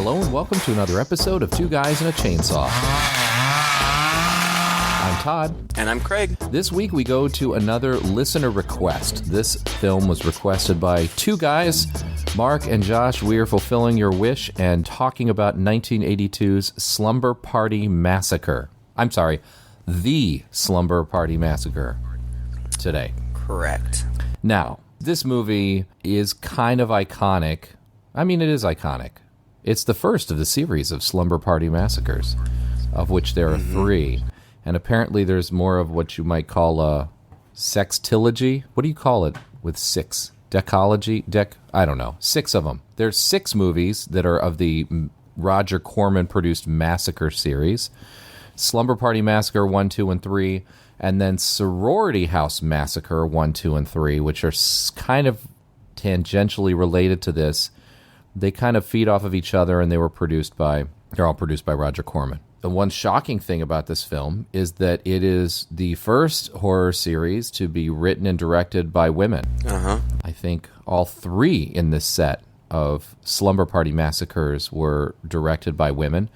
Hello and welcome to another episode of Two Guys and a Chainsaw. I'm Todd. And I'm Craig. This week we go to another listener request. This film was requested by two guys, Mark and Josh. We are fulfilling your wish and talking about 1982's Slumber Party Massacre. I'm sorry, the Slumber Party Massacre today. Correct. Now, this movie is kind of iconic. I mean, it is iconic. It's the first of the series of Slumber Party Massacres, of which there are three. And apparently there's more of what you might call a sextilogy. What do you call it with six? Decology? I don't know. Six of them. There's six movies that are of the Roger Corman-produced Massacre series. Slumber Party Massacre 1, 2, and 3. And then Sorority House Massacre 1, 2, and 3, which are kind of tangentially related to this. They kind of feed off of each other, and they're all produced by Roger Corman. The one shocking thing about this film is that it is the first horror series to be written and directed by women. I think all three in this set of Slumber Party Massacres were directed by women.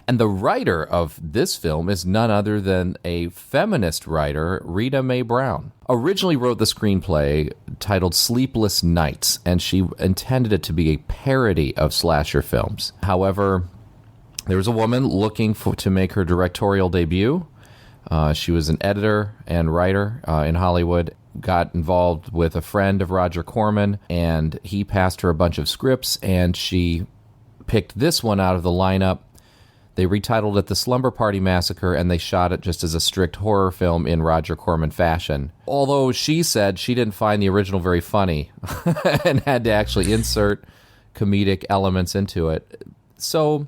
And the writer of this film is none other than a feminist writer, Rita Mae Brown. Originally wrote the screenplay titled Sleepless Nights, and she intended it to be a parody of slasher films. However, there was a woman looking to make her directorial debut. She was an editor and writer in Hollywood, got involved with a friend of Roger Corman, and he passed her a bunch of scripts, and she picked this one out of the lineup. They retitled it The Slumber Party Massacre, and they shot it just as a strict horror film in Roger Corman fashion. Although she said she didn't find the original very funny and had to actually insert comedic elements into it. So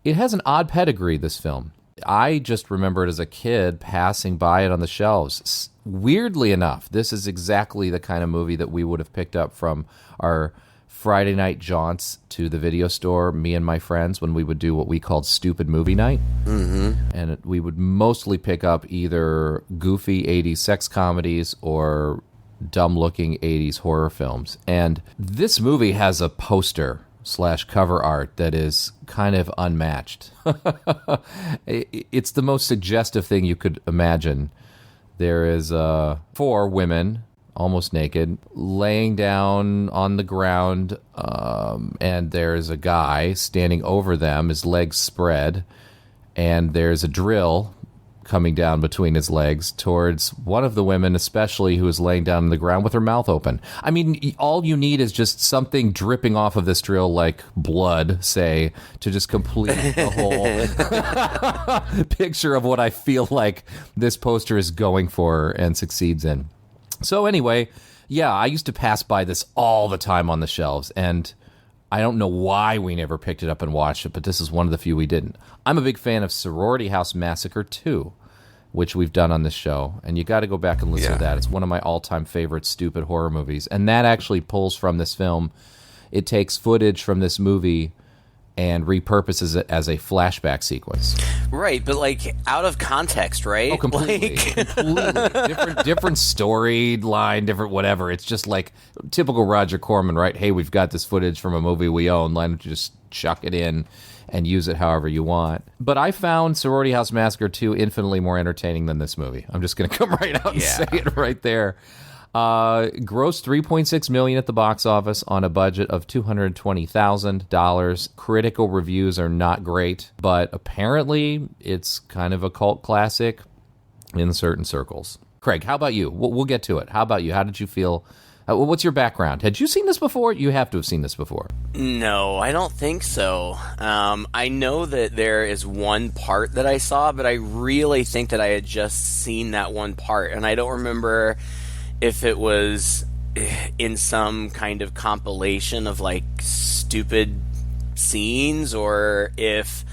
it has an odd pedigree, this film. I just remember it as a kid passing by it on the shelves. Weirdly enough, this is exactly the kind of movie that we would have picked up from our Friday night jaunts to the video store, me and my friends, when we would do what we called stupid movie night. And we would mostly pick up either goofy 80s sex comedies or dumb-looking 80s horror films. And this movie has a poster / cover art that is kind of unmatched. It's the most suggestive thing you could imagine. There is four women, almost naked, laying down on the ground, and there's a guy standing over them, his legs spread, and there's a drill coming down between his legs towards one of the women, especially, who is laying down on the ground with her mouth open. I mean, all you need is just something dripping off of this drill, like blood, say, to just complete the whole picture of what I feel like this poster is going for and succeeds in. So anyway, yeah, I used to pass by this all the time on the shelves, and I don't know why we never picked it up and watched it, but this is one of the few we didn't. I'm a big fan of Sorority House Massacre 2, which we've done on this show, and you got to go back and listen to that. It's one of my all-time favorite stupid horror movies, and that actually pulls from this film. It takes footage from this movie and repurposes it as a flashback sequence. Right, but like out of context, right? Oh, completely. Completely. Different storyline, different whatever. It's just like typical Roger Corman, right? Hey, we've got this footage from a movie we own. Why don't you just chuck it in and use it however you want? But I found Sorority House Massacre 2 infinitely more entertaining than this movie. I'm just going to come right out and say it right there. Grossed $3.6 million at the box office on a budget of $220,000. Critical reviews are not great, but apparently it's kind of a cult classic in certain circles. Craig, how about you? We'll get to it. How about you? How did you feel? What's your background? Had you seen this before? You have to have seen this before. No, I don't think so. I know that there is one part that I saw, but I really think that I had just seen that one part, and I don't remember if it was in some kind of compilation of like stupid scenes, or if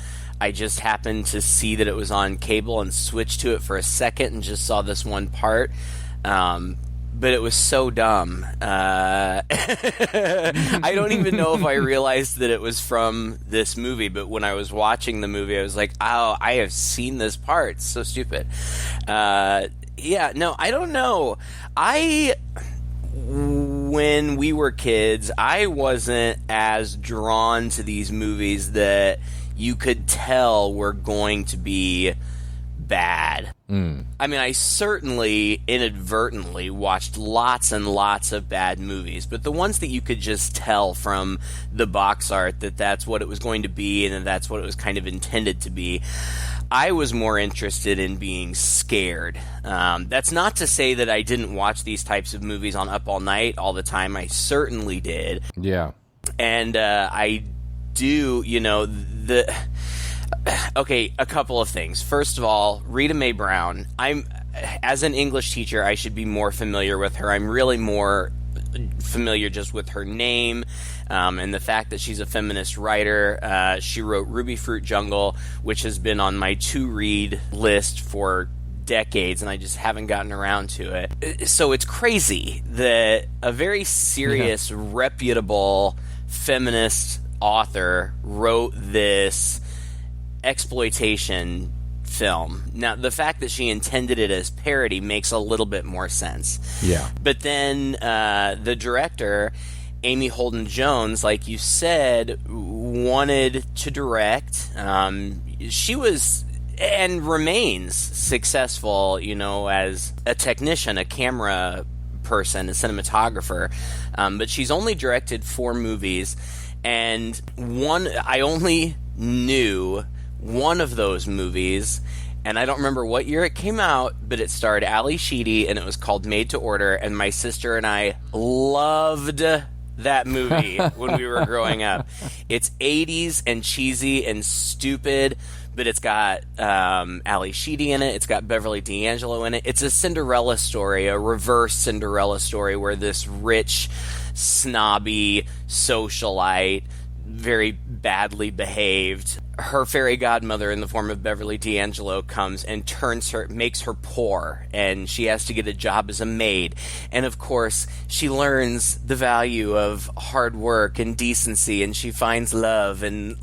I just happened to see that it was on cable and switched to it for a second and just saw this one part. But it was so dumb. I don't even know if I realized that it was from this movie, but when I was watching the movie, I was like, oh, I have seen this part. It's so stupid. Yeah, no, I don't know. I when we were kids, I wasn't as drawn to these movies that you could tell were going to be bad. I mean, I certainly inadvertently watched lots and lots of bad movies, but the ones that you could just tell from the box art that that's what it was going to be and that that's what it was kind of intended to be, I was more interested in being scared. That's not to say that I didn't watch these types of movies on Up All Night all the time. I certainly did. Yeah. And I do, okay, a couple of things. First of all, Rita Mae Brown. As an English teacher, I should be more familiar with her. I'm really more familiar just with her name and the fact that she's a feminist writer. She wrote Ruby Fruit Jungle, which has been on my to-read list for decades, and I just haven't gotten around to it. So it's crazy that a very serious, reputable feminist author wrote this exploitation film. Now, the fact that she intended it as parody makes a little bit more sense. Yeah. But then the director, Amy Holden Jones, like you said, wanted to direct. She was and remains successful, as a technician, a camera person, a cinematographer. But she's only directed 4 movies, and I only knew one of those movies, and I don't remember what year it came out, but it starred Ali Sheedy, and it was called Made to Order, and my sister and I loved that movie when we were growing up. It's 80s and cheesy and stupid, but it's got Ali Sheedy in it. It's got Beverly D'Angelo in it. It's a Cinderella story, a reverse Cinderella story, where this rich, snobby socialite, very badly behaved, her fairy godmother in the form of Beverly D'Angelo comes and makes her poor, and she has to get a job as a maid. And of course, she learns the value of hard work and decency, and she finds love, and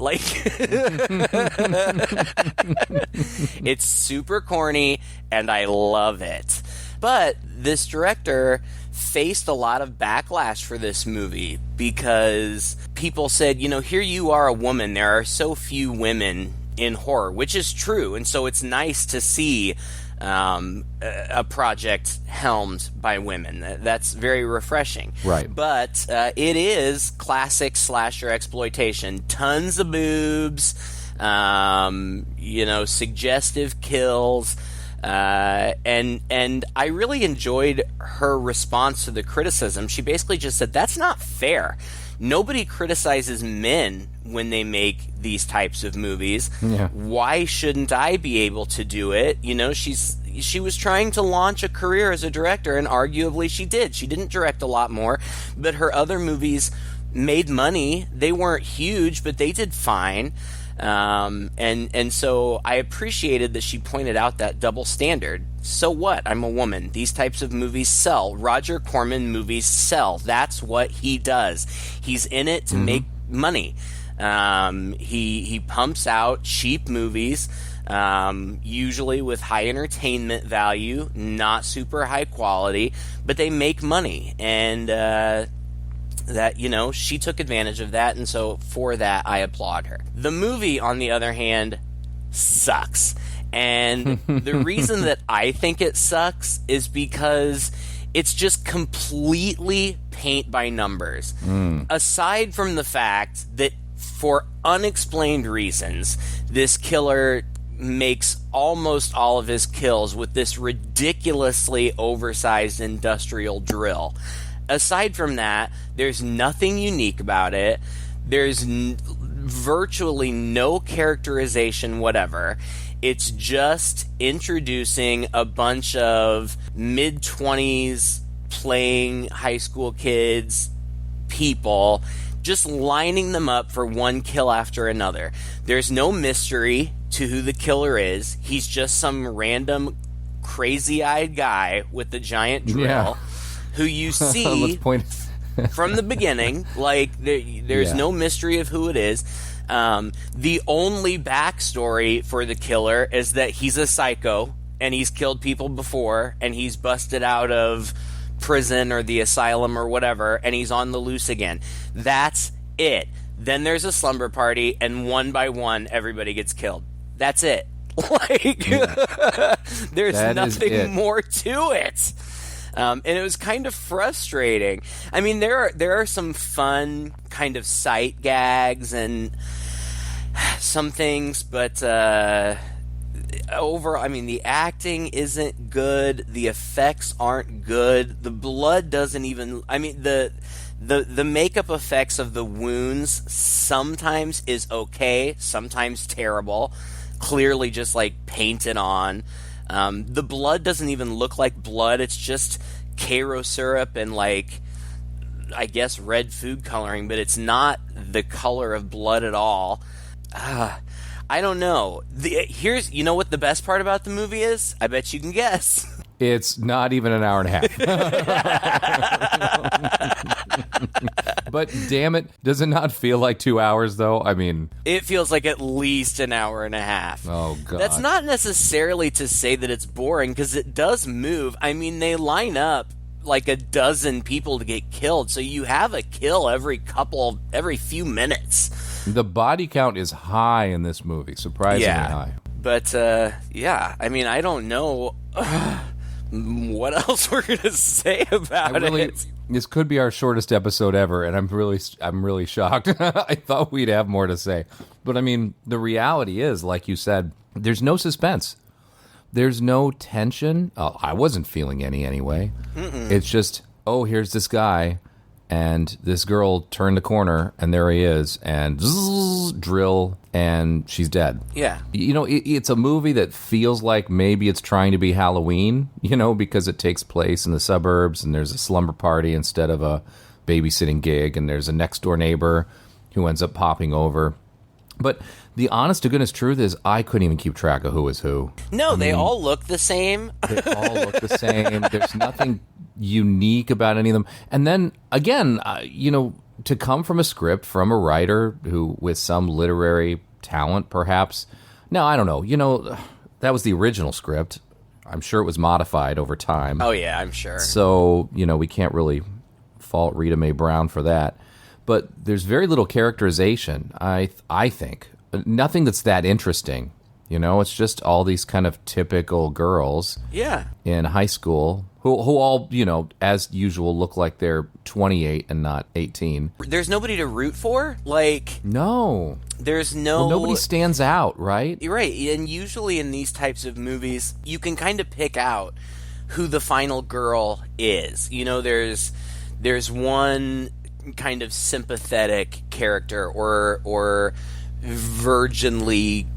it's super corny, and I love it. But this director faced a lot of backlash for this movie because people said, here you are, a woman. There are so few women in horror, which is true. And so it's nice to see a project helmed by women. That's very refreshing. Right. But it is classic slasher exploitation. Tons of boobs, suggestive kills. And I really enjoyed her response to the criticism. She basically just said, that's not fair. Nobody criticizes men when they make these types of movies. Yeah. Why shouldn't I be able to do it? She was trying to launch a career as a director, and arguably she did. She didn't direct a lot more, but her other movies made money. They weren't huge, but they did fine. And so I appreciated that she pointed out that double standard. So what? I'm a woman. These types of movies sell. Roger Corman movies sell. That's what he does. He's in it to make money. He pumps out cheap movies, usually with high entertainment value, not super high quality, but they make money. And, that, she took advantage of that, and so for that, I applaud her. The movie, on the other hand, sucks. And the reason that I think it sucks is because it's just completely paint by numbers. Aside from the fact that, for unexplained reasons, this killer makes almost all of his kills with this ridiculously oversized industrial drill. Aside from that, there's nothing unique about it. There's virtually no characterization whatever. It's just introducing a bunch of mid-20s playing high school kids, people, just lining them up for one kill after another. There's no mystery to who the killer is. He's just some random crazy-eyed guy with a giant drill who you see from the beginning. There's no mystery of who it is. The only backstory for the killer is that he's a psycho and he's killed people before and he's busted out of prison or the asylum or whatever, and he's on the loose again. That's it. Then there's a slumber party, and one by one, everybody gets killed. That's it. Like, there's nothing more to it. And it was kind of frustrating. I mean, there are some fun kind of sight gags and some things, but overall, I mean, the acting isn't good. The effects aren't good. The blood doesn't even... I mean, the makeup effects of the wounds sometimes is okay, sometimes terrible. Clearly just, like, painted on. The blood doesn't even look like blood. It's just Karo syrup and, like, I guess red food coloring, but it's not the color of blood at all. I don't know. You know what the best part about the movie is? I bet you can guess. It's not even an hour and a half. But damn it, does it not feel like 2 hours, though? I mean... It feels like at least an hour and a half. Oh, God. That's not necessarily to say that it's boring, because it does move. I mean, they line up like a dozen people to get killed, so you have a kill every few minutes. The body count is high in this movie, surprisingly high. But, I mean, I don't know... what else we're gonna say about it? This could be our shortest episode ever, and I'm really shocked. I thought we'd have more to say, but I mean, the reality is, like you said, there's no suspense, there's no tension. Oh, I wasn't feeling any anyway. It's just, oh, here's this guy, and this girl turned the corner, and there he is, and zzz, drill, and she's dead. Yeah. You know, it's a movie that feels like maybe it's trying to be Halloween, you know, because it takes place in the suburbs, and there's a slumber party instead of a babysitting gig, and there's a next-door neighbor who ends up popping over. But the honest-to-goodness truth is I couldn't even keep track of who was who. No, they all look the same. They all look the same. There's nothing unique about any of them. And then, again, you know, to come from a script from a writer who, with some literary talent, perhaps. Now, I don't know. You know, that was the original script. I'm sure it was modified over time. Oh, yeah, I'm sure. So, you know, we can't really fault Rita Mae Brown for that. But there's very little characterization, I think. Nothing that's that interesting. You know, it's just all these kind of typical girls in high school who all, you know, as usual, look like they're 28 and not 18. There's nobody to root for? Like... No. There's no... Well, nobody stands out, right? You're right. And usually in these types of movies, you can kind of pick out who the final girl is. You know, there's one kind of sympathetic character or virginly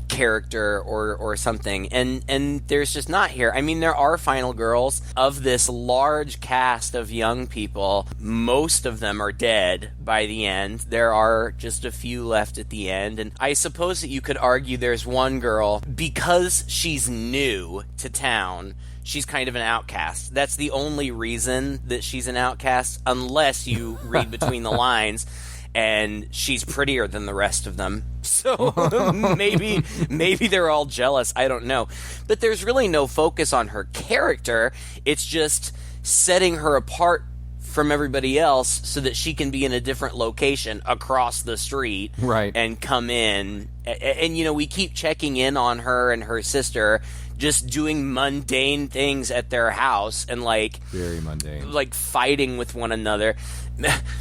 character or something, and there's just not here. I mean, there are final girls of this large cast of young people. Most of them are dead by the end. There are just a few left at the end, and I suppose that you could argue there's one girl, because she's new to town, she's kind of an outcast. That's the only reason that she's an outcast, unless you read between the lines and she's prettier than the rest of them. So maybe they're all jealous. I don't know. But there's really no focus on her character. It's just setting her apart from everybody else so that she can be in a different location across the street, right, and come in. And, you know, we keep checking in on her and her sister just doing mundane things at their house and, like... Very mundane. Like, fighting with one another.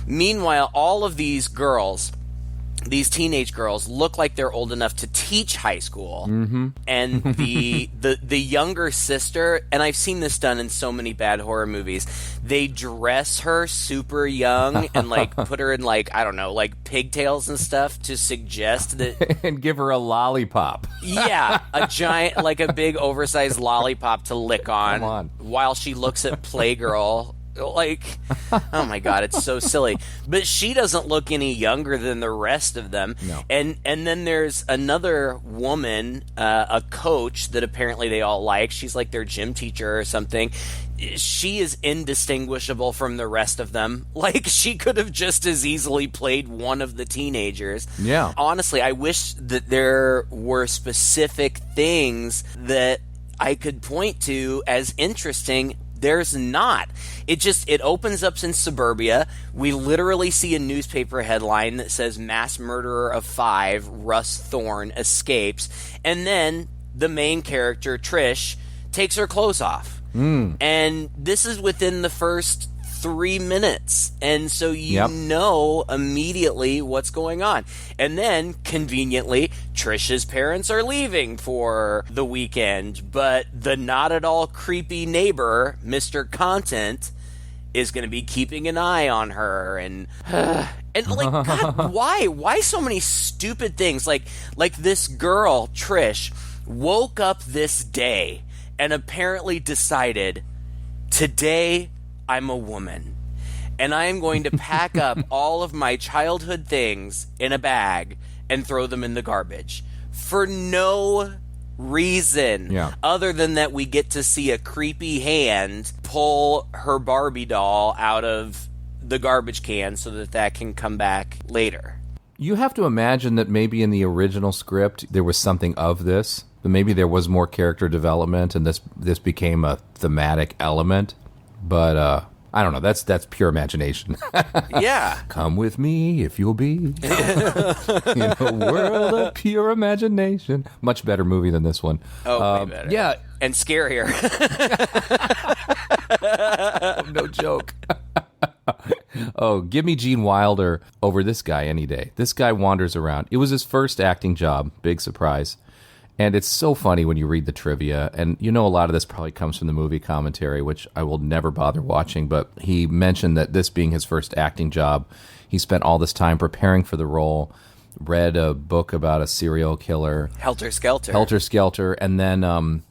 Meanwhile, all of these girls... These teenage girls look like they're old enough to teach high school, and the younger sister, and I've seen this done in so many bad horror movies, they dress her super young and, like, put her in, like, I don't know, like pigtails and stuff to suggest that... and give her a lollipop. Yeah, a giant, like a big oversized lollipop to lick on while she looks at Playgirl. Like, oh my god, it's so silly. But she doesn't look any younger than the rest of them. No. And then there's another woman, a coach that apparently they all like. She's like their gym teacher or something. She is indistinguishable from the rest of them. Like, she could have just as easily played one of the teenagers. Yeah. Honestly, I wish that there were specific things that I could point to as interesting there's not. It opens up in suburbia. We literally see a newspaper headline that says mass murderer of 5, Russ Thorne, escapes. And then the main character, Trish, takes her clothes off. And this is within the first 3 minutes. And so you know immediately what's going on. And then, conveniently, Trish's parents are leaving for the weekend, but the not at all creepy neighbor, Mr. Content, is going to be keeping an eye on her. And like, God, why so many stupid things? Like this girl, Trish, woke up this day and apparently decided, today I'm a woman, and I am going to pack up all of my childhood things in a bag and throw them in the garbage for no reason other than that we get to see a creepy hand pull her Barbie doll out of the garbage can so that can come back later. You have to imagine that maybe in the original script there was something of this, but maybe there was more character development and this became a thematic element. But I don't know. That's pure imagination. Yeah. Come with me if you'll be in a world of pure imagination. Much better movie than this one. Oh, way better. Yeah. And scarier. No joke. Oh, give me Gene Wilder over this guy any day. This guy wanders around. It was his first acting job. Big surprise. And it's so funny when you read the trivia, and you know a lot of this probably comes from the movie commentary, which I will never bother watching, but he mentioned that this being his first acting job, he spent all this time preparing for the role, read a book about a serial killer. Helter Skelter. Helter Skelter, and then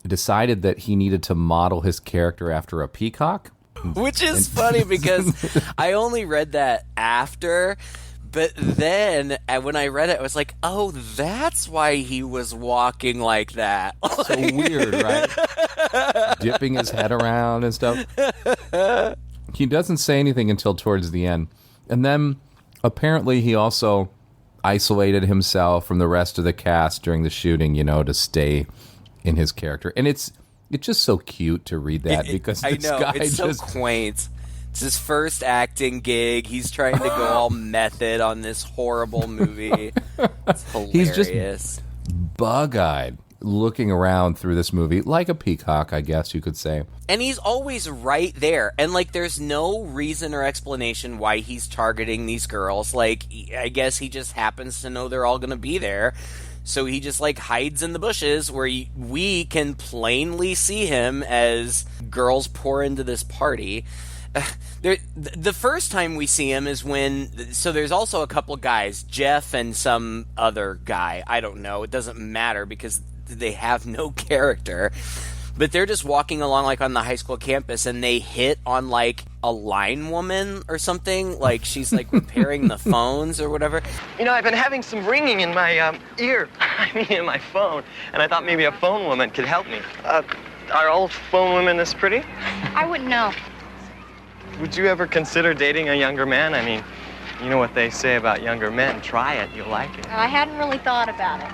decided that he needed to model his character after a peacock. Which is funny because I only read that after... But then, when I read it, I was like, oh, that's why he was walking like that. So weird, right? Dipping his head around and stuff. He doesn't say anything until towards the end. And then, apparently, he also isolated himself from the rest of the cast during the shooting, to stay in his character. And it's just so cute to read that because this guy it's so quaint. It's his first acting gig. He's trying to go all method on this horrible movie. It's hilarious. He's just bug-eyed looking around through this movie like a peacock, I guess you could say. And he's always right there. And, there's no reason or explanation why he's targeting these girls. I guess he just happens to know they're all going to be there. So he just, hides in the bushes where we can plainly see him as girls pour into this party. The first time we see him is so there's also a couple guys, Jeff and some other guy. I don't know. It doesn't matter because they have no character. But they're just walking along on the high school campus and they hit on a line woman or something. She's repairing the phones or whatever. I've been having some ringing in my ear. In my phone. And I thought maybe a phone woman could help me. Are all phone women this pretty? I wouldn't know. Would you ever consider dating a younger man? You know what they say about younger men. Try it, you'll like it. I hadn't really thought about it.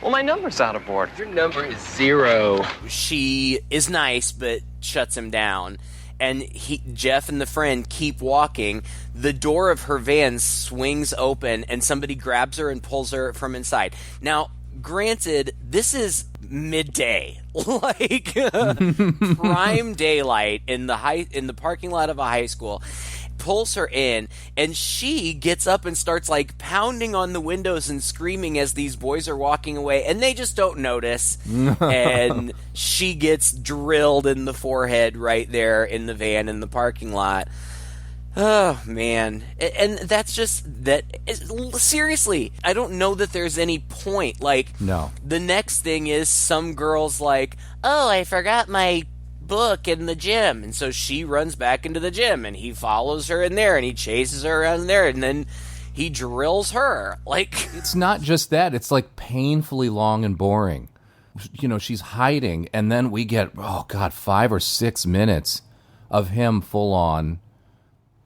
Well, my number's out of board. Your number is 0. She is nice, but shuts him down. And Jeff and the friend keep walking. The door of her van swings open, and somebody grabs her and pulls her from inside. Now, granted, this is midday, prime daylight in the parking lot of a high school. Pulls her in, and she gets up and starts pounding on the windows and screaming as these boys are walking away, and they just don't notice. And she gets drilled in the forehead right there in the van in the parking lot. Oh, man. And that's just that. Seriously, I don't know that there's any point. No. The next thing is some girl's oh, I forgot my book in the gym. And so she runs back into the gym, and he follows her in there, and he chases her around there, and then he drills her. It's not just that. It's painfully long and boring. She's hiding, and then we get, 5 or 6 minutes of him full on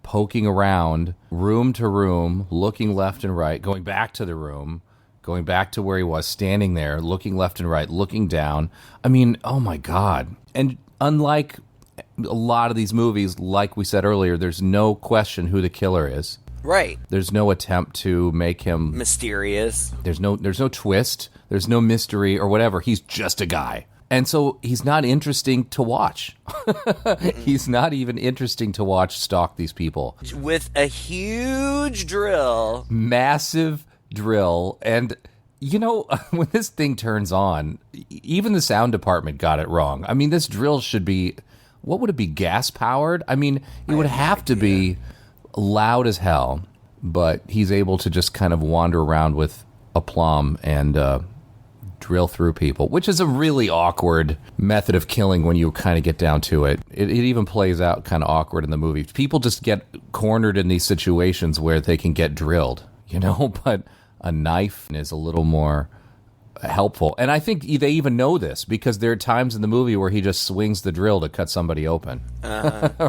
poking around room to room, looking left and right, going back to the room, going back to where he was, standing there, looking left and right, looking down. I mean, oh my God. And unlike a lot of these movies, like we said earlier, there's no question who the killer is. Right. There's no attempt to make him mysterious. There's no twist. There's no mystery or whatever. He's just a guy. And so he's not interesting to watch. He's not even interesting to watch stalk these people. With a huge drill. Massive drill. And, you know, when this thing turns on, even the sound department got it wrong. I mean, this drill should be, what would it be, gas-powered? I mean, it would have to be loud as hell, but he's able to just kind of wander around with aplomb and drill through people, which is a really awkward method of killing when you kind of get down to it. It even plays out kind of awkward in the movie. People just get cornered in these situations where they can get drilled, you know, but a knife is a little more helpful. And I think they even know this because there are times in the movie where he just swings the drill to cut somebody open.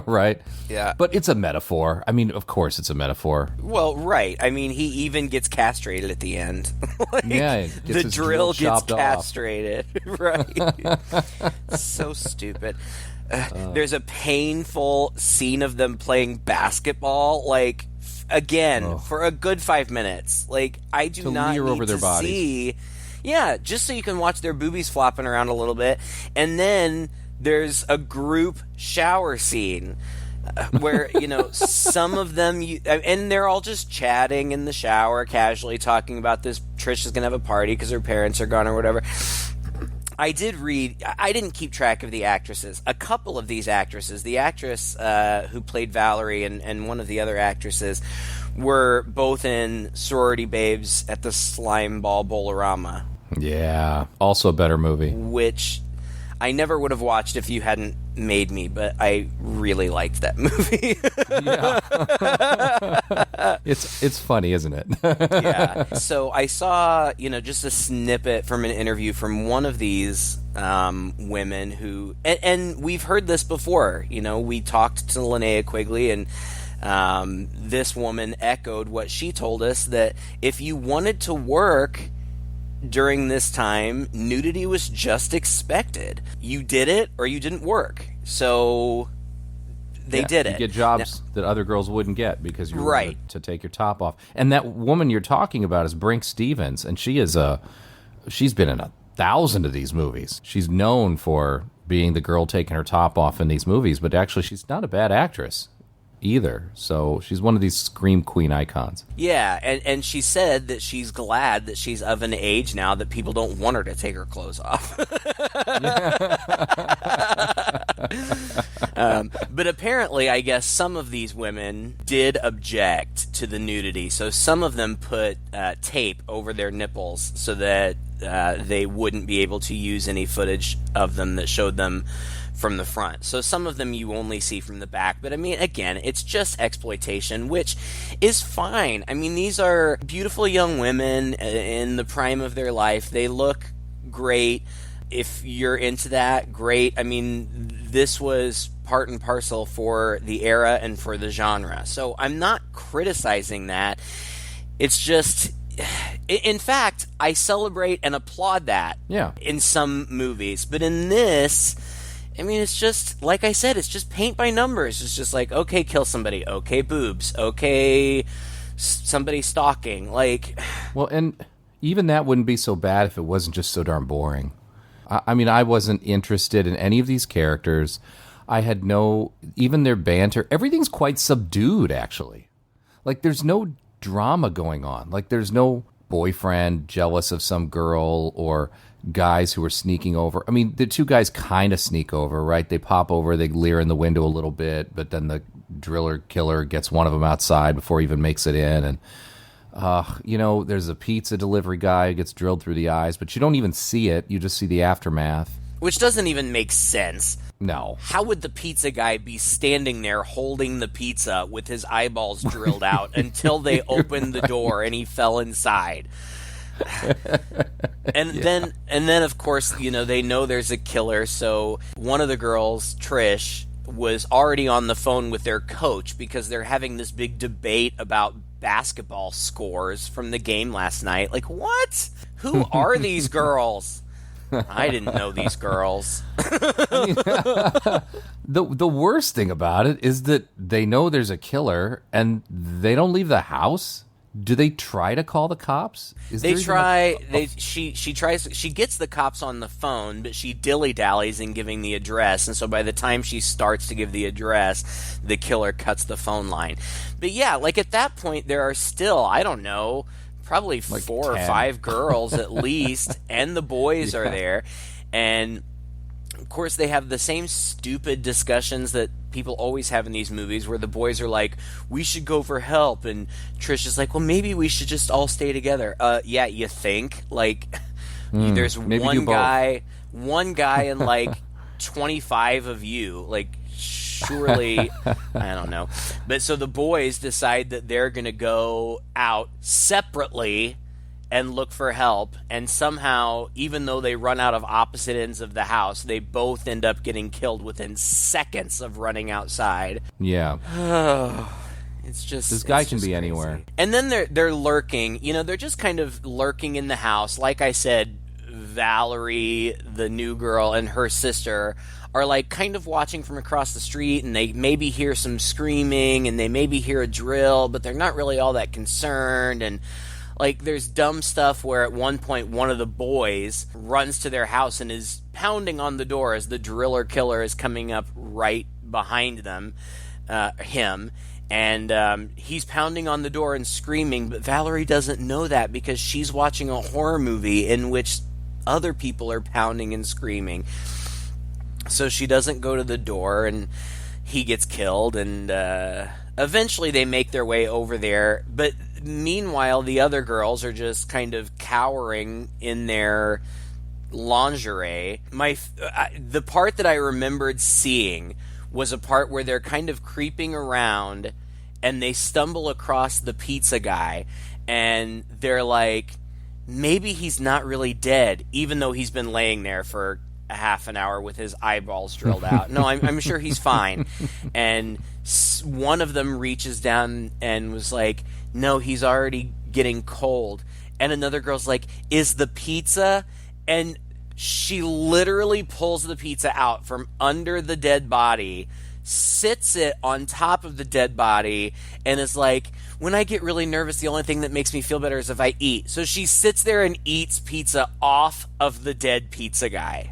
Right? Yeah. But it's a metaphor. I mean, of course it's a metaphor. Well, right. I mean, he even gets castrated at the end. Like, yeah. The drill gets castrated. Right. So stupid. There's a painful scene of them playing basketball, like, again, for a good 5 minutes. Like, I do not need over their to bodies. see... Yeah, just so you can watch their boobies flopping around a little bit. And then there's a group shower scene where, you know, some of them... and they're all just chatting in the shower, casually talking about this. Trish is going to have a party because her parents are gone or whatever. I didn't keep track of the actresses. A couple of these actresses, the actress who played Valerie and one of the other actresses, were both in Sorority Babes at the Slime Ball Bolorama. Yeah, also a better movie. Which I never would have watched if you hadn't made me, but I really liked that movie. Yeah. It's funny, isn't it? Yeah. So I saw, you know, just a snippet from an interview from one of these women who, and we've heard this before, you know, we talked to Linnea Quigley, and this woman echoed what she told us, that if you wanted to work during this time, nudity was just expected. You did it or you didn't work. So they did it. You get jobs that other girls wouldn't get because you're right to take your top off. And that woman you're talking about is Brink Stevens, and she's been in 1,000 of these movies. She's known for being the girl taking her top off in these movies, but actually she's not a bad actress either. So she's one of these scream queen icons. Yeah, and she said that she's glad that she's of an age now that people don't want her to take her clothes off. But apparently, I guess some of these women did object to the nudity. So some of them put tape over their nipples so that they wouldn't be able to use any footage of them that showed them from the front. So some of them you only see from the back. But I mean, again, it's just exploitation, which is fine. I mean, these are beautiful young women in the prime of their life. They look great. If you're into that, great. I mean, this was part and parcel for the era and for the genre. So I'm not criticizing that. It's just... In fact, I celebrate and applaud that in some movies. But in this... I mean, it's just, like I said, it's just paint by numbers. It's just like, okay, kill somebody. Okay, boobs. Okay, somebody stalking. Like... Well, and even that wouldn't be so bad if it wasn't just so darn boring. I mean, I wasn't interested in any of these characters. I had even their banter. Everything's quite subdued, actually. Like, there's no drama going on. Like, there's no boyfriend jealous of some girl or... guys who are sneaking over. I mean, the two guys kind of sneak over, right? They pop over, they leer in the window a little bit, but then the driller killer gets one of them outside before he even makes it in. And, you know, there's a pizza delivery guy who gets drilled through the eyes, but you don't even see it. You just see the aftermath. Which doesn't even make sense. No. How would the pizza guy be standing there holding the pizza with his eyeballs drilled out until they opened the door and he fell inside? And then of course, you know, they know there's a killer, so one of the girls, Trish, was already on the phone with their coach because they're having this big debate about basketball scores from the game last night. Like, what? Who are these girls? I didn't know these girls. The worst thing about it is that they know there's a killer and they don't leave the house. Do they try to call the cops? She gets the cops on the phone, but she dilly-dallies in giving the address, and so by the time she starts to give the address, the killer cuts the phone line. But yeah, like at that point, there are still, I don't know, probably like 4 or 5 girls at least, and the boys are there, and of course they have the same stupid discussions that people always have in these movies where the boys are like, we should go for help, and Trish is like, well, maybe we should just all stay together. Yeah, you think? Like, there's one guy and like 25 of you, like, surely, I don't know. But so the boys decide that they're going to go out separately and look for help, and somehow, even though they run out of opposite ends of the house, they both end up getting killed within seconds of running outside. Yeah. It's just... This guy can be crazy. anywhere. And then they're lurking. You know, they're just kind of lurking in the house. Like I said, Valerie, the new girl, and her sister are like kind of watching from across the street, and they maybe hear some screaming, and they maybe hear a drill, but they're not really all that concerned, and... Like, there's dumb stuff where at one point one of the boys runs to their house and is pounding on the door as the driller killer is coming up right behind them, him. And he's pounding on the door and screaming, but Valerie doesn't know that because she's watching a horror movie in which other people are pounding and screaming. So she doesn't go to the door, and he gets killed, and eventually they make their way over there, but meanwhile the other girls are just kind of cowering in their lingerie. The part that I remembered seeing was a part where they're kind of creeping around and they stumble across the pizza guy, and they're like, maybe he's not really dead, even though he's been laying there for a half an hour with his eyeballs drilled out. No, I'm sure he's fine. And one of them reaches down and was like, no, he's already getting cold. And another girl's like, is the pizza? And she literally pulls the pizza out from under the dead body, sits it on top of the dead body, and is like, when I get really nervous, the only thing that makes me feel better is if I eat. So she sits there and eats pizza off of the dead pizza guy.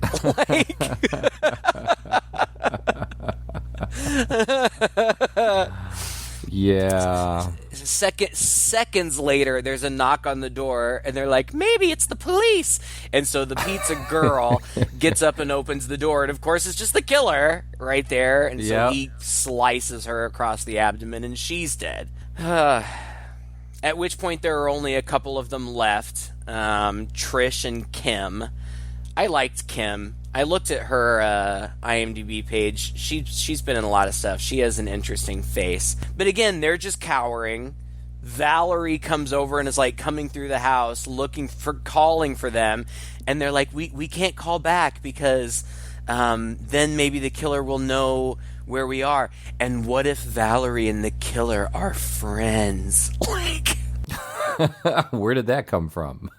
Yeah. Seconds later, there's a knock on the door, and they're like, maybe it's the police. And so the pizza girl gets up and opens the door, and of course it's just the killer right there. And so he slices her across the abdomen, and she's dead. At which point there are only a couple of them left, Trish and Kim. I liked Kim. I looked at her IMDb page. She's been in a lot of stuff. She has an interesting face. But again, they're just cowering. Valerie comes over and is like coming through the house calling for them, and they're like, we can't call back because then maybe the killer will know where we are. And what if Valerie and the killer are friends? Like, where did that come from?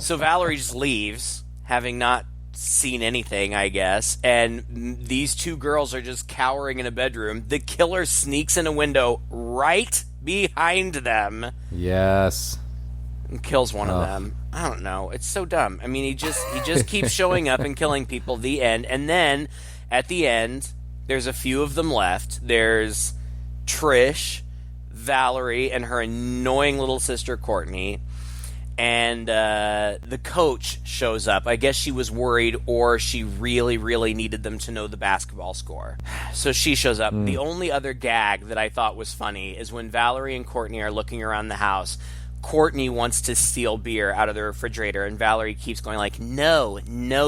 So Valerie just leaves, having not seen anything, I guess, and these two girls are just cowering in a bedroom. The killer sneaks in a window right behind them. Yes. And kills one of them. I don't know. It's so dumb. I mean, he just keeps showing up and killing people. The end. And then at the end, there's a few of them left. There's Trish, Valerie, and her annoying little sister Courtney. And the coach shows up. I guess she was worried, or she really, really needed them to know the basketball score. So she shows up. The only other gag that I thought was funny is when Valerie and Courtney are looking around the house. Courtney wants to steal beer out of the refrigerator, and Valerie keeps going like, no,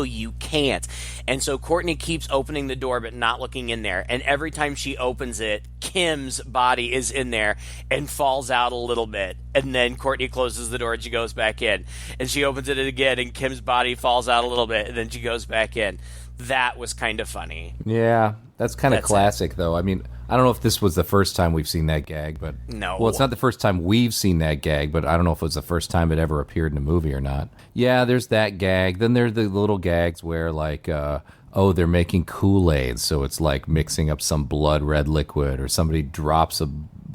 you can't. And so Courtney keeps opening the door but not looking in there. And every time she opens it, Kim's body is in there and falls out a little bit. And then Courtney closes the door and she goes back in. And she opens it again and Kim's body falls out a little bit, and then she goes back in. That was kind of funny. Yeah, that's kind of classic, though. I mean, I don't know if this was the first time we've seen that gag, but... No. Well, it's not the first time we've seen that gag, but I don't know if it was the first time it ever appeared in a movie or not. Yeah, there's that gag. Then there are the little gags where, like, they're making Kool-Aid, so it's like mixing up some blood red liquid, or somebody drops a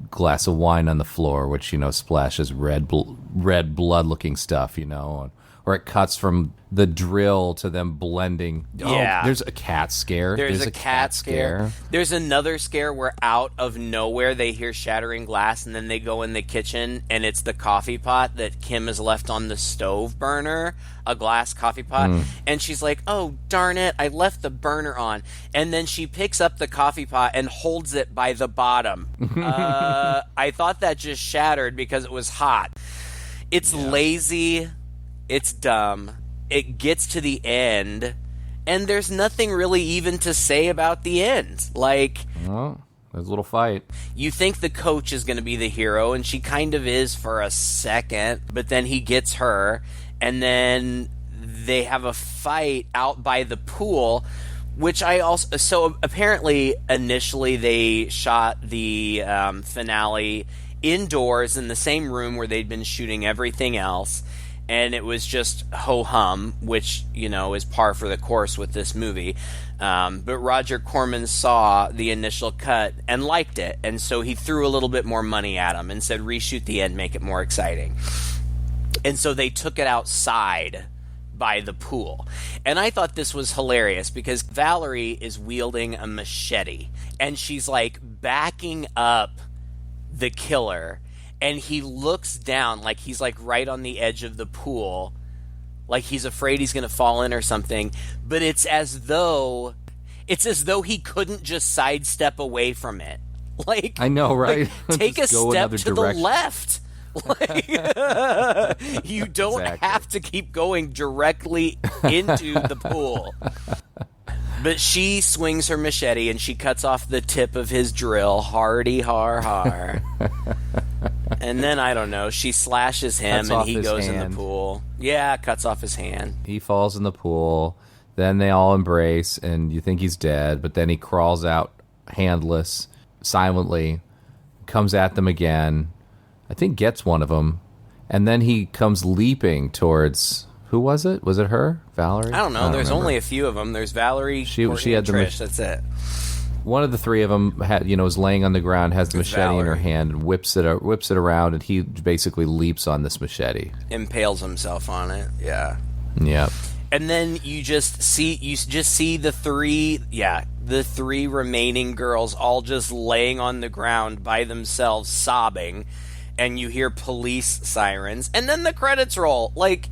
glass of wine on the floor, which, splashes red blood-looking stuff, or it cuts from the drill to them blending. Yeah. Oh, there's a cat scare. There's a cat scare. There's another scare where out of nowhere they hear shattering glass, and then they go in the kitchen, and it's the coffee pot that Kim has left on the stove burner, a glass coffee pot. And she's like, oh, darn it, I left the burner on. And then she picks up the coffee pot and holds it by the bottom. I thought that just shattered because it was hot. It's lazy. It's dumb. It gets to the end, and there's nothing really even to say about the end. Like, well, there's a little fight. You think the coach is going to be the hero, and she kind of is for a second, but then he gets her, and then they have a fight out by the pool, which I also... So apparently, initially, they shot the finale indoors in the same room where they'd been shooting everything else, and it was just ho-hum, which, is par for the course with this movie. But Roger Corman saw the initial cut and liked it, and so he threw a little bit more money at him and said, reshoot the end, make it more exciting. And so they took it outside by the pool. And I thought this was hilarious because Valerie is wielding a machete, and she's, like, backing up the killer, and he looks down like he's like right on the edge of the pool, like he's afraid he's going to fall in or something, but it's as though he couldn't just sidestep away from it. Like, I know, right? Like, take a step to direction. the left. Like, you don't have to keep going directly into the pool. But she swings her machete and she cuts off the tip of his drill, hardy har har. And then, I don't know, she slashes him and he goes in the pool. Yeah, cuts off his hand. He falls in the pool. Then they all embrace, and you think he's dead, but then he crawls out handless, silently, comes at them again, I think gets one of them, and then he comes leaping towards... Who was it? Was it her? Valerie? I don't know. There's only a few of them. There's Valerie, she had and Trish. That's it. One of the three of them was laying on the ground, has the machete in her hand, and whips it around, and he basically leaps on this machete, impales himself on it. Yeah. Yep. And then you just see the three remaining girls all just laying on the ground by themselves, sobbing, and you hear police sirens, and then the credits roll. Like,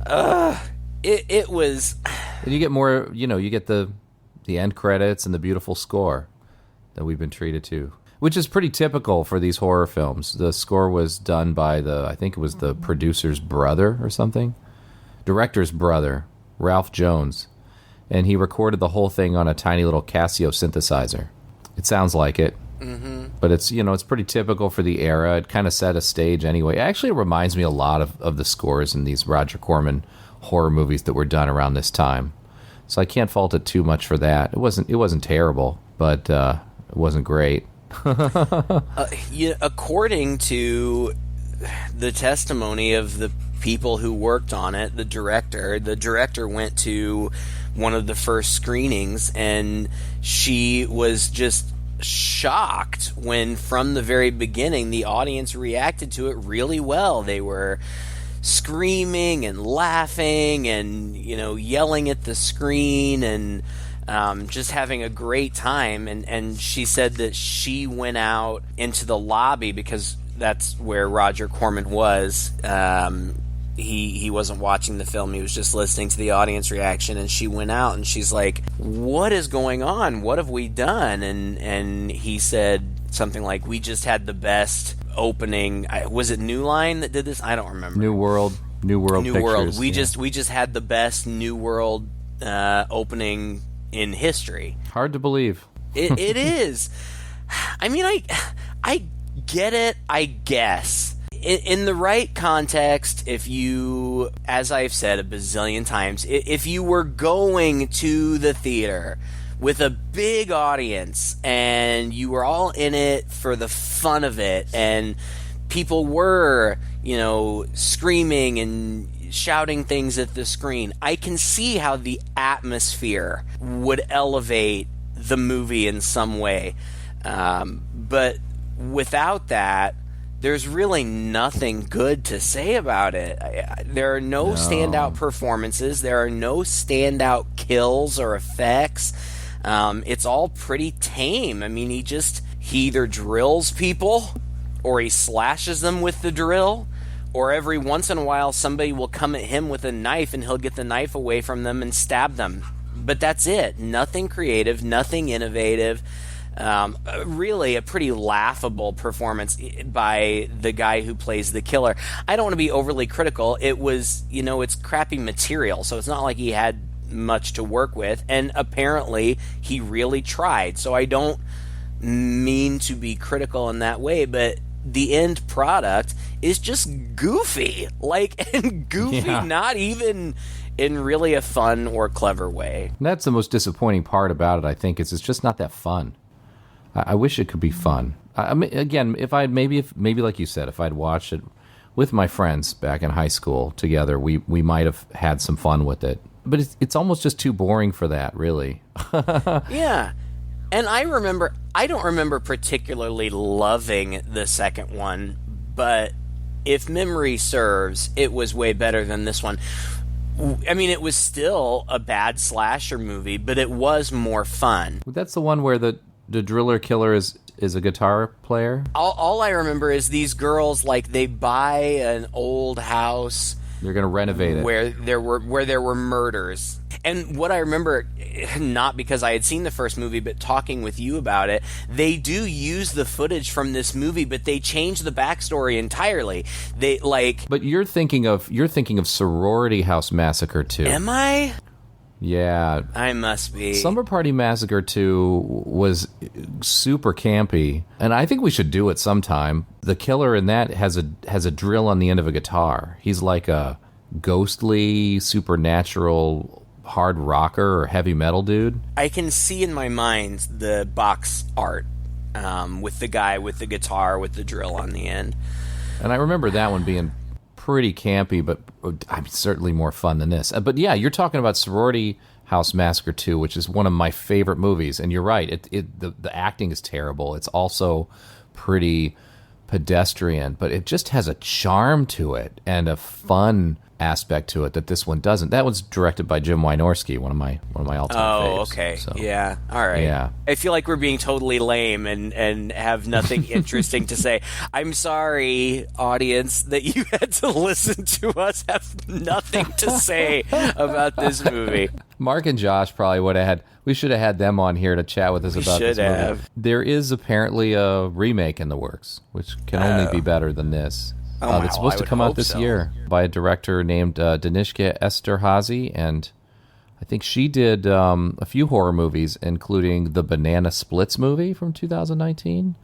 it was. And you get more. You get the end credits and the beautiful score that we've been treated to, which is pretty typical for these horror films. The score was done by I think it was the producer's brother or something, director's brother, Ralph Jones, and he recorded the whole thing on a tiny little Casio synthesizer. It sounds like it. Mm-hmm. But it's it's pretty typical for the era. It kind of set a stage anyway. Actually, it reminds me a lot of the scores in these Roger Corman horror movies that were done around this time. So I can't fault it too much for that. It wasn't terrible, but it wasn't great. According to the testimony of the people who worked on it, the director went to one of the first screenings, and she was just shocked when from the very beginning the audience reacted to it really well. They were screaming and laughing and yelling at the screen and just having a great time, and she said that she went out into the lobby because that's where Roger Corman was. He wasn't watching the film, he was just listening to the audience reaction, and she went out and she's like, what is going on? What have we done? And he said something like, we just had the best opening. Was it New Line that did this? I don't remember. New World Pictures. We just had the best New World opening in history. Hard to believe. It is. I mean, I get it, I guess. In the right context, if you, as I've said a bazillion times, if you were going to the theater with a big audience, and you were all in it for the fun of it, and people were, screaming and shouting things at the screen, I can see how the atmosphere would elevate the movie in some way. But without that, there's really nothing good to say about it. There are no standout performances. There are no standout kills or effects. It's all pretty tame. I mean, he either drills people, or he slashes them with the drill, or every once in a while somebody will come at him with a knife and he'll get the knife away from them and stab them. But that's it. Nothing creative, nothing innovative. Really a pretty laughable performance by the guy who plays the killer. I don't want to be overly critical. It was, it's crappy material, so it's not like he had much to work with, and apparently he really tried. So I don't mean to be critical in that way, but the end product is just goofy. Not even in really a fun or clever way. And that's the most disappointing part about it, I think, is it's just not that fun. I wish it could be fun. I mean, again, if like you said, if I'd watched it with my friends back in high school together, we might have had some fun with it. But it's almost just too boring for that, really. Yeah. And I don't remember particularly loving the second one, but if memory serves, it was way better than this one. I mean, it was still a bad slasher movie, but it was more fun. That's the one where the driller killer is a guitar player? All I remember is these girls, they buy an old house. They're going to renovate it. Where there were murders. And what I remember, not because I had seen the first movie, but talking with you about it, they do use the footage from this movie, but they change the backstory entirely. But you're thinking of Sorority House Massacre 2. Am I? Yeah. I must be. Slumber Party Massacre 2 was super campy, and I think we should do it sometime. The killer in that has a drill on the end of a guitar. He's like a ghostly, supernatural hard rocker or heavy metal dude. I can see in my mind the box art with the guy with the guitar with the drill on the end. And I remember that one being pretty campy, but certainly more fun than this. But yeah, you're talking about Sorority House Massacre 2, which is one of my favorite movies. And you're right, the acting is terrible. It's also pretty pedestrian, but it just has a charm to it and a fun aspect to it that this one doesn't. That one's directed by Jim Wynorski, one of my all-time faves. Oh, okay. So, yeah. All right. Yeah. I feel like we're being totally lame and have nothing interesting to say. I'm sorry, audience, that you had to listen to us have nothing to say about this movie. Mark and Josh probably we should have had them on here to chat with us about this movie. Have. There is apparently a remake in the works, which can only be better than this. It's supposed to come out this year by a director named Danishka Esterhazy, and I think she did a few horror movies, including the Banana Splits movie from 2019,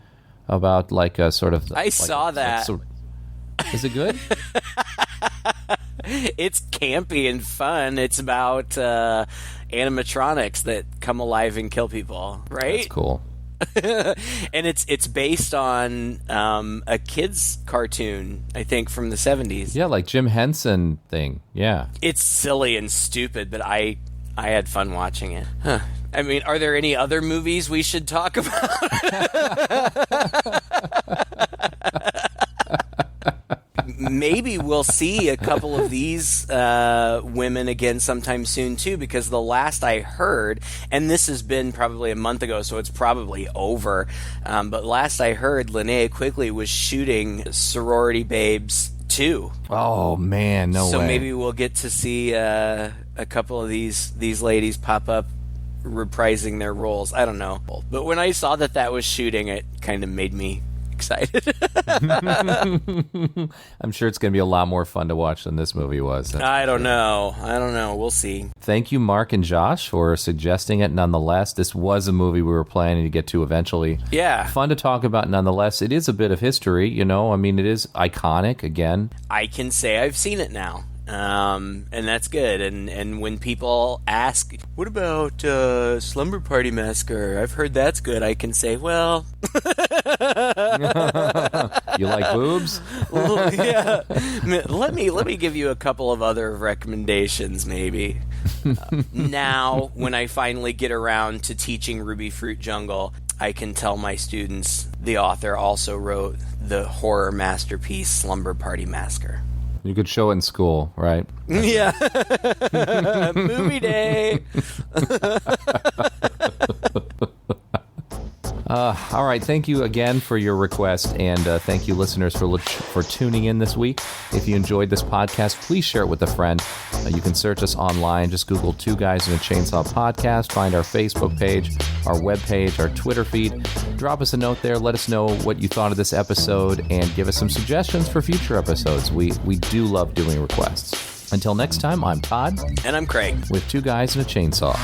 about a sort of... I saw that. Is it good? It's campy and fun. It's about animatronics that come alive and kill people, right? That's cool. And it's based on a kid's cartoon, I think, from the 70s. Yeah, like Jim Henson thing. Yeah. It's silly and stupid, but I had fun watching it. Huh. I mean, are there any other movies we should talk about? Maybe we'll see a couple of these women again sometime soon, too, because the last I heard, and this has been probably a month ago, so it's probably over, but last I heard, Linnea Quigley was shooting Sorority Babes 2. Oh, man, no way. So maybe we'll get to see a couple of these ladies pop up reprising their roles. I don't know. But when I saw that was shooting, it kind of made me excited. I'm sure it's going to be a lot more fun to watch than this movie was. I don't know. We'll see. Thank you, Mark and Josh, for suggesting it nonetheless. This was a movie we were planning to get to eventually. Yeah. Fun to talk about nonetheless. It is a bit of history, I mean, it is iconic again. I can say I've seen it now. And that's good. And when people ask, what about Slumber Party Massacre? I've heard that's good. I can say, well... You like boobs? Yeah. Let me give you a couple of other recommendations, maybe. Now, when I finally get around to teaching Ruby Fruit Jungle, I can tell my students the author also wrote the horror masterpiece Slumber Party Massacre. You could show it in school, right? Yeah. Movie day. All right, thank you again for your request, and thank you, listeners, for tuning in this week. If you enjoyed this podcast, please share it with a friend. You can search us online. Just Google Two Guys in a Chainsaw Podcast. Find our Facebook page, our webpage, our Twitter feed. Drop us a note there. Let us know what you thought of this episode, and give us some suggestions for future episodes. We do love doing requests. Until next time, I'm Todd. And I'm Craig. With Two Guys and a Chainsaw.